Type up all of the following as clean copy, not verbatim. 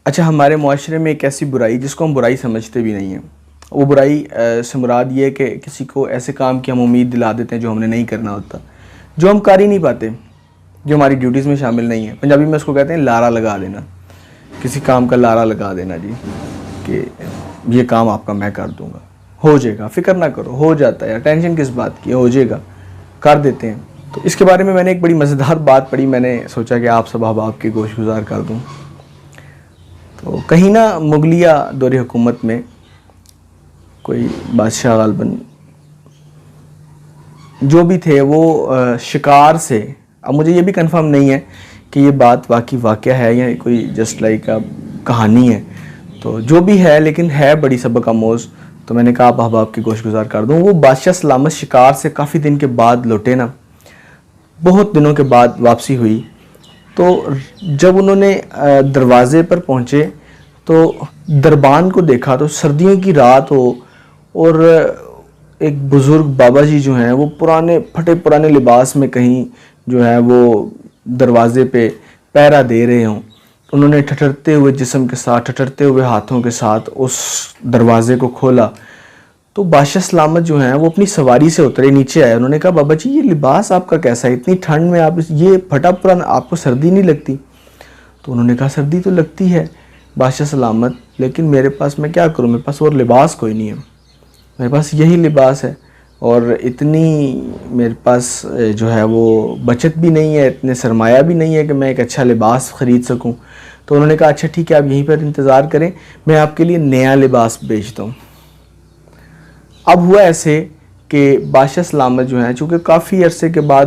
اچھا، ہمارے معاشرے میں ایک ایسی برائی جس کو ہم برائی سمجھتے بھی نہیں ہیں، وہ برائی سے مراد یہ ہے کہ کسی کو ایسے کام کی ہم امید دلا دیتے ہیں جو ہم نے نہیں کرنا ہوتا، جو ہم کر ہی نہیں پاتے، جو ہماری ڈیوٹیز میں شامل نہیں ہے۔ پنجابی میں اس کو کہتے ہیں لارا لگا دینا، کسی کام کا لارا لگا دینا جی، کہ یہ کام آپ کا میں کر دوں گا، ہو جائے گا، فکر نہ کرو، ہو جاتا ہے، ٹینشن کس بات کی، ہو جائے گا، کر دیتے ہیں۔ تو اس کے بارے میں نے ایک بڑی مزیدار بات پڑھی، میں نے سوچا کہ آپ سب احباب کی گوش گزار کر دوں۔ تو کہیں نہ مغلیہ دور حکومت میں کوئی بادشاہ غالباً جو بھی تھے وہ شکار سے، اب مجھے یہ بھی کنفرم نہیں ہے کہ یہ بات واقعی واقعہ ہے یا کوئی جسٹ لائک کہانی ہے، تو جو بھی ہے لیکن ہے بڑی سبق آموز، تو میں نے کہا آپ احباب کی گوش گزار کر دوں۔ وہ بادشاہ سلامت شکار سے کافی دن کے بعد لوٹے نا، بہت دنوں کے بعد واپسی ہوئی، تو جب انہوں نے دروازے پر پہنچے تو دربان کو دیکھا تو سردیوں کی رات ہو، اور ایک بزرگ بابا جی جو ہیں وہ پرانے پھٹے پرانے لباس میں کہیں جو ہے وہ دروازے پہ پہرا دے رہے ہوں، انہوں نے ٹھٹرتے ہوئے جسم کے ساتھ، ٹھٹرتے ہوئے ہاتھوں کے ساتھ اس دروازے کو کھولا، تو بادشاہ سلامت جو ہیں وہ اپنی سواری سے اترے، نیچے آئے، انہوں نے کہا بابا جی یہ لباس آپ کا کیسا ہے، اتنی ٹھنڈ میں آپ یہ پھٹا پرانا، آپ کو سردی نہیں لگتی؟ تو انہوں نے کہا سردی تو لگتی ہے بادشاہ سلامت، لیکن میرے پاس میں کیا کروں، میرے پاس اور لباس کوئی نہیں ہے، میرے پاس یہی لباس ہے، اور اتنی میرے پاس جو ہے وہ بچت بھی نہیں ہے، اتنے سرمایہ بھی نہیں ہے کہ میں ایک اچھا لباس خرید سکوں۔ تو انہوں نے کہا اچھا ٹھیک ہے، آپ یہیں پر انتظار کریں، میں آپ کے لیے نیا لباس بھیجتا ہوں۔ اب ہوا ایسے کہ بادشاہ سلامت جو ہیں چونکہ کافی عرصے کے بعد،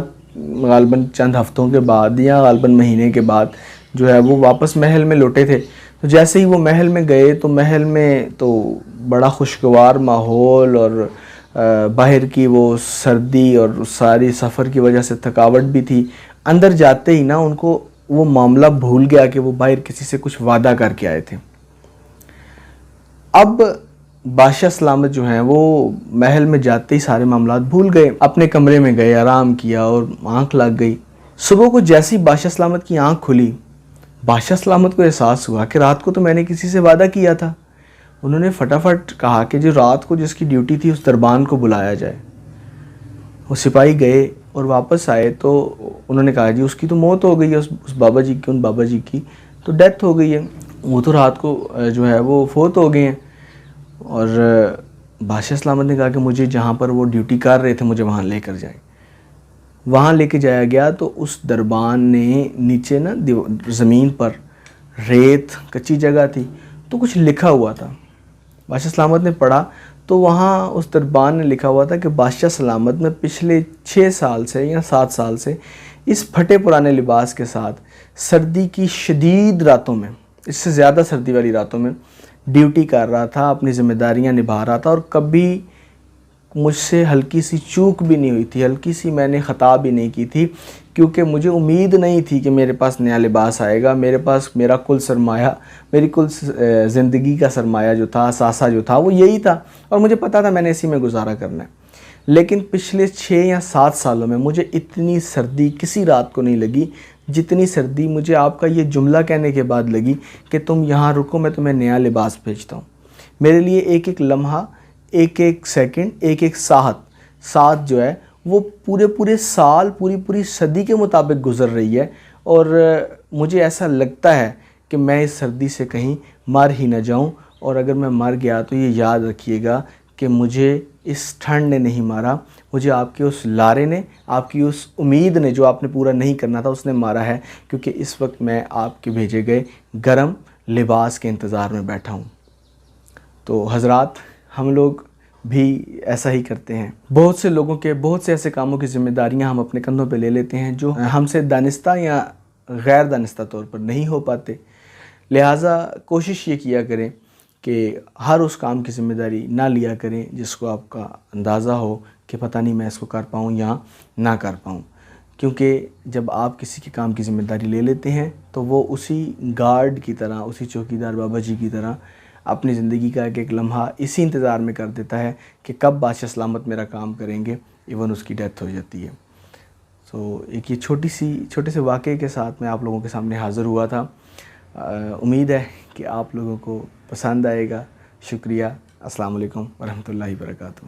غالباً چند ہفتوں کے بعد یا غالباً مہینے کے بعد جو ہے وہ واپس محل میں لوٹے تھے، تو جیسے ہی وہ محل میں گئے تو محل میں تو بڑا خوشگوار ماحول، اور باہر کی وہ سردی اور ساری سفر کی وجہ سے تھکاوٹ بھی تھی، اندر جاتے ہی نا ان کو وہ معاملہ بھول گیا کہ وہ باہر کسی سے کچھ وعدہ کر کے آئے تھے۔ اب بادشاہ سلامت جو ہیں وہ محل میں جاتے ہی سارے معاملات بھول گئے، اپنے کمرے میں گئے، آرام کیا اور آنکھ لگ گئی۔ صبح کو جیسی بادشاہ سلامت کی آنکھ کھلی، بادشاہ سلامت کو احساس ہوا کہ رات کو تو میں نے کسی سے وعدہ کیا تھا۔ انہوں نے فٹافٹ کہا کہ جو رات کو جس کی ڈیوٹی تھی اس دربان کو بلایا جائے۔ وہ سپاہی گئے اور واپس آئے تو انہوں نے کہا جی اس کی تو موت ہو گئی ہے، اس بابا جی کی، ان بابا جی کی تو ڈیتھ ہو گئی ہے، وہ تو رات کو جو ہے وہ فوت ہو گئے ہیں۔ اور بادشاہ سلامت نے کہا کہ مجھے جہاں پر وہ ڈیوٹی کر رہے تھے مجھے وہاں لے کر جائیں۔ وہاں لے کے جایا گیا تو اس دربان نے نیچے نا زمین پر ریت، کچی جگہ تھی، تو کچھ لکھا ہوا تھا۔ بادشاہ سلامت نے پڑھا تو وہاں اس دربان نے لکھا ہوا تھا کہ بادشاہ سلامت میں پچھلے 6 سال سے یا 7 سال سے اس پھٹے پرانے لباس کے ساتھ سردی کی شدید راتوں میں، اس سے زیادہ سردی والی راتوں میں ڈیوٹی کر رہا تھا، اپنی ذمہ داریاں نبھا رہا تھا، اور کبھی مجھ سے ہلکی سی چوک بھی نہیں ہوئی تھی، ہلکی سی میں نے خطا بھی نہیں کی تھی، کیونکہ مجھے امید نہیں تھی کہ میرے پاس نیا لباس آئے گا، میرے پاس میرا کل سرمایہ، میری کل زندگی کا سرمایہ جو تھا، اثاثہ جو تھا وہ یہی تھا، اور مجھے پتا تھا میں نے اسی میں گزارا کرنا ہے۔ لیکن پچھلے 6 یا 7 سالوں میں مجھے اتنی سردی کسی رات کو نہیں لگی جتنی سردی مجھے آپ کا یہ جملہ کہنے کے بعد لگی کہ تم یہاں رکو، میں تمہیں نیا لباس بھیجتا ہوں۔ میرے لیے ایک ایک لمحہ، ایک ایک سیکنڈ، ایک ایک ساعت جو ہے وہ پورے سال، پوری صدی کے مطابق گزر رہی ہے، اور مجھے ایسا لگتا ہے کہ میں اس سردی سے کہیں مر ہی نہ جاؤں، اور اگر میں مر گیا تو یہ یاد رکھیے گا کہ مجھے اس ٹھنڈ نے نہیں مارا، مجھے آپ کے اس لارے نے، آپ کی اس امید نے جو آپ نے پورا نہیں کرنا تھا اس نے مارا ہے، کیونکہ اس وقت میں آپ کے بھیجے گئے گرم لباس کے انتظار میں بیٹھا ہوں۔ تو حضرات، ہم لوگ بھی ایسا ہی کرتے ہیں، بہت سے لوگوں کے بہت سے ایسے کاموں کی ذمہ داریاں ہم اپنے کندھوں پہ لے لیتے ہیں جو ہم سے دانستہ یا غیر دانستہ طور پر نہیں ہو پاتے، لہٰذا کوشش یہ کیا کریں کہ ہر اس کام کی ذمہ داری نہ لیا کریں جس کو آپ کا اندازہ ہو کہ پتہ نہیں میں اس کو کر پاؤں یا نہ کر پاؤں، کیونکہ جب آپ کسی کے کام کی ذمہ داری لے لیتے ہیں تو وہ اسی گارڈ کی طرح، اسی چوکیدار بابا جی کی طرح اپنی زندگی کا ایک ایک لمحہ اسی انتظار میں کر دیتا ہے کہ کب بادشاہ سلامت میرا کام کریں گے، ایون اس کی ڈیتھ ہو جاتی ہے۔ تو ایک یہ چھوٹے سے واقعے کے ساتھ میں آپ لوگوں کے سامنے حاضر ہوا تھا۔ امید ہے کہ آپ لوگوں کو پسند آئے گا. شکریہ. السلام علیکم ورحمۃ اللہ وبرکاتہ.